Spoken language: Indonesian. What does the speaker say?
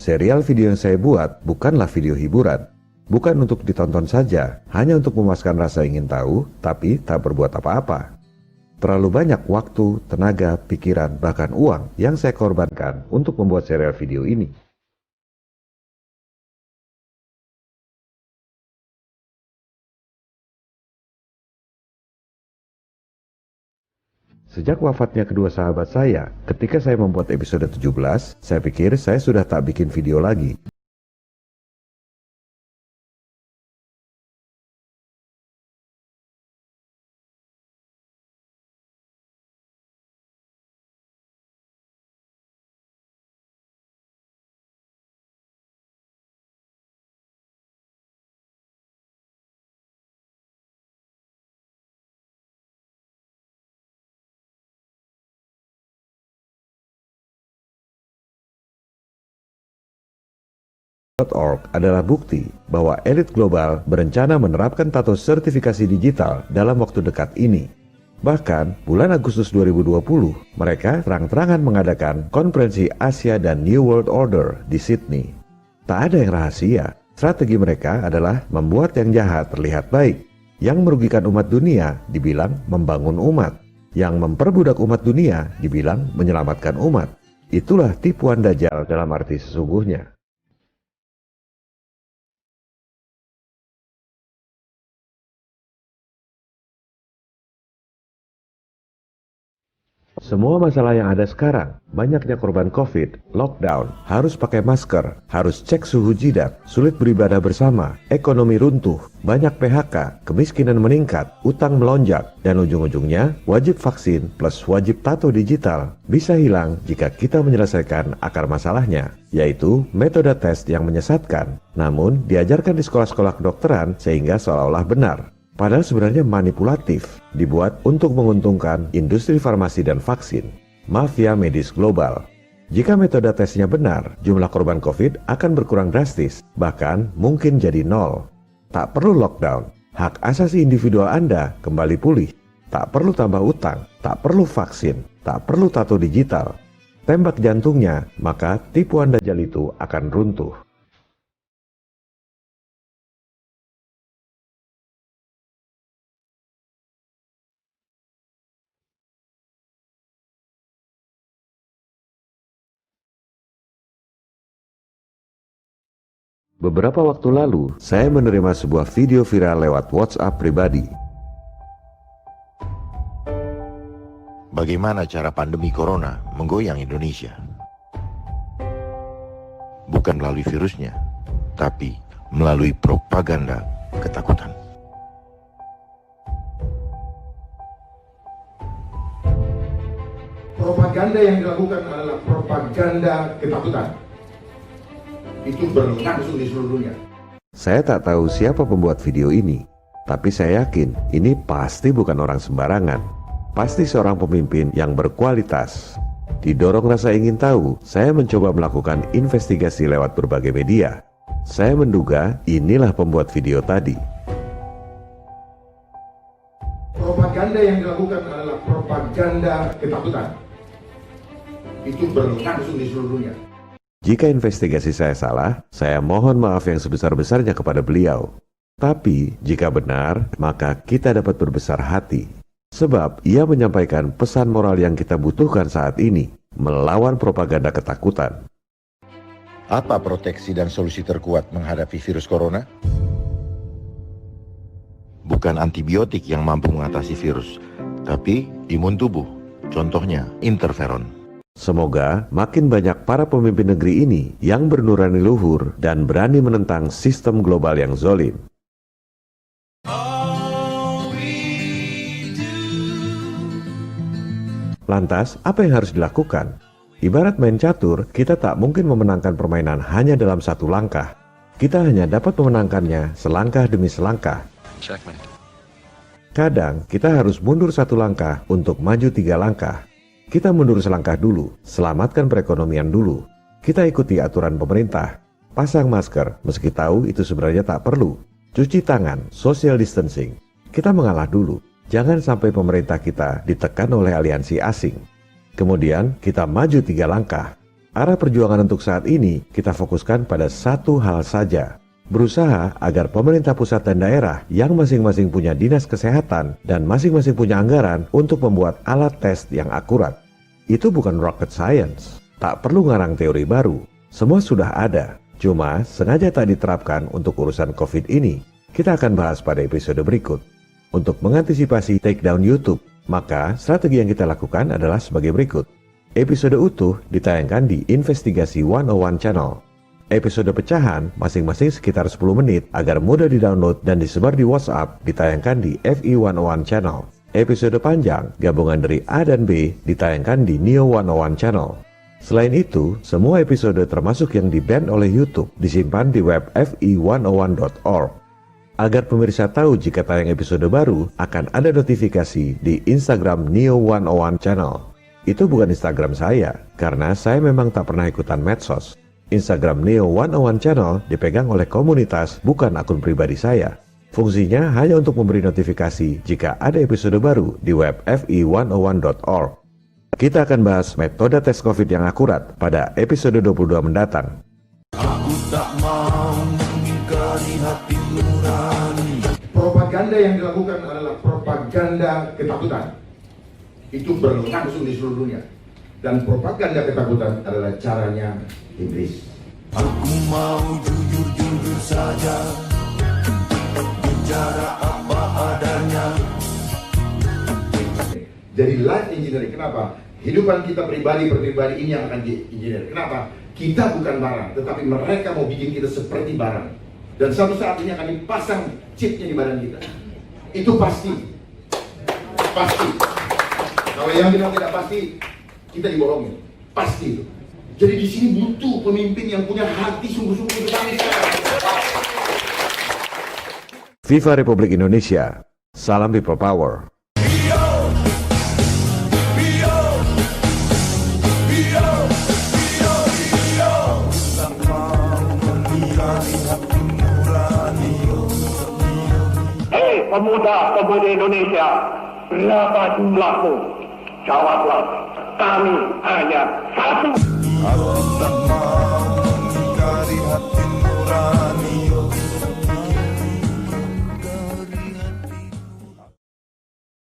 Serial video yang saya buat bukanlah video hiburan. Bukan untuk ditonton saja, hanya untuk memuaskan rasa ingin tahu, tapi tak berbuat apa-apa. Terlalu banyak waktu, tenaga, pikiran, bahkan uang yang saya korbankan untuk membuat serial video ini. Sejak wafatnya kedua sahabat saya, ketika saya membuat episode 17, saya pikir saya sudah tak bikin video lagi. .org adalah bukti bahwa elit global berencana menerapkan tato sertifikasi digital dalam waktu dekat ini. Bahkan, bulan Agustus 2020, mereka terang-terangan mengadakan konferensi Asia dan New World Order di Sydney. Tak ada yang rahasia, strategi mereka adalah membuat yang jahat terlihat baik, yang merugikan umat dunia dibilang membangun umat, yang memperbudak umat dunia dibilang menyelamatkan umat. Itulah tipuan Dajjal dalam arti sesungguhnya. Semua masalah yang ada sekarang, banyaknya korban COVID, lockdown, harus pakai masker, harus cek suhu jidat, sulit beribadah bersama, ekonomi runtuh, banyak PHK, kemiskinan meningkat, utang melonjak, dan ujung-ujungnya wajib vaksin plus wajib tato digital bisa hilang jika kita menyelesaikan akar masalahnya, yaitu metode tes yang menyesatkan, namun diajarkan di sekolah-sekolah kedokteran sehingga seolah-olah benar. Padahal sebenarnya manipulatif, dibuat untuk menguntungkan industri farmasi dan vaksin, mafia medis global. Jika metode tesnya benar, jumlah korban COVID akan berkurang drastis, bahkan mungkin jadi nol. Tak perlu lockdown, hak asasi individual Anda kembali pulih. Tak perlu tambah utang, tak perlu vaksin, tak perlu tato digital. Tembak jantungnya, maka tipuan Dajjal itu akan runtuh. Beberapa waktu lalu, saya menerima sebuah video viral lewat WhatsApp pribadi. Bagaimana cara pandemi corona menggoyang Indonesia? Bukan melalui virusnya, tapi melalui propaganda ketakutan. Propaganda yang dilakukan adalah propaganda ketakutan. Itu berlangsung di seluruh dunia. Saya tak tahu siapa pembuat video ini, tapi saya yakin ini pasti bukan orang sembarangan. Pasti seorang pemimpin yang berkualitas. Didorong rasa ingin tahu, saya mencoba melakukan investigasi lewat berbagai media. Saya menduga inilah pembuat video tadi. Propaganda yang dilakukan adalah propaganda ketakutan. Itu berlangsung di seluruh dunia. Jika investigasi saya salah, saya mohon maaf yang sebesar-besarnya kepada beliau. Tapi, jika benar, maka kita dapat berbesar hati. Sebab, ia menyampaikan pesan moral yang kita butuhkan saat ini, melawan propaganda ketakutan. Apa proteksi dan solusi terkuat menghadapi virus corona? Bukan antibiotik yang mampu mengatasi virus, tapi imun tubuh. Contohnya, interferon. Semoga makin banyak para pemimpin negeri ini yang bernurani luhur dan berani menentang sistem global yang zalim. Lantas, apa yang harus dilakukan? Ibarat main catur, kita tak mungkin memenangkan permainan hanya dalam satu langkah. Kita hanya dapat memenangkannya selangkah demi selangkah. Kadang, kita harus mundur satu langkah untuk maju 3 langkah. Kita mundur selangkah dulu, selamatkan perekonomian dulu. Kita ikuti aturan pemerintah, pasang masker meski tahu itu sebenarnya tak perlu. Cuci tangan, social distancing. Kita mengalah dulu, jangan sampai pemerintah kita ditekan oleh aliansi asing. Kemudian kita maju 3 langkah. Arah perjuangan untuk saat ini kita fokuskan pada satu hal saja. Berusaha agar pemerintah pusat dan daerah yang masing-masing punya dinas kesehatan dan masing-masing punya anggaran untuk membuat alat tes yang akurat. Itu bukan rocket science, tak perlu ngarang teori baru. Semua sudah ada, cuma sengaja tak diterapkan untuk urusan COVID ini. Kita akan bahas pada episode berikut. Untuk mengantisipasi takedown YouTube, maka strategi yang kita lakukan adalah sebagai berikut. Episode utuh ditayangkan di Investigasi 101 Channel. Episode pecahan masing-masing sekitar 10 menit agar mudah di-download dan disebar di WhatsApp ditayangkan di FE 101 Channel. Episode panjang gabungan dari A dan B ditayangkan di Neo 101 Channel. Selain itu, semua episode termasuk yang di-ban oleh YouTube disimpan di web fe101.org. Agar pemirsa tahu jika tayang episode baru, akan ada notifikasi di Instagram Neo 101 Channel. Itu bukan Instagram saya, karena saya memang tak pernah ikutan medsos. Instagram Neo 101 Channel dipegang oleh komunitas, bukan akun pribadi saya. Fungsinya hanya untuk memberi notifikasi jika ada episode baru di web fe101.org. Kita akan bahas metode tes COVID yang akurat pada episode 22 mendatang. Aku tak mau mengingkari hati nurani. Propaganda yang dilakukan adalah propaganda ketakutan. Itu berlangsung di seluruh dunia. Dan propaganda ketakutan adalah caranya iblis. Aku mau jujur-jujur saja, bicara apa adanya. Jadi life engineering, kenapa? Kehidupan kita pribadi ini yang akan di-engineer. Kenapa? Kita bukan barang, tetapi mereka mau bikin kita seperti barang. Dan suatu saat ini akan dipasang chipnya di badan kita. Itu pasti. Pasti. Kalau yang bilang tidak pasti, kita dibohongin. Pasti itu. Jadi di sini butuh pemimpin yang punya hati sungguh-sungguh berbangsa. Viva Republik Indonesia. Salam People Power. Hei pemuda-pemudi Indonesia, berapa jumlahmu? Jawablah, kami hanya satu. Aku tak mau mengingkari hati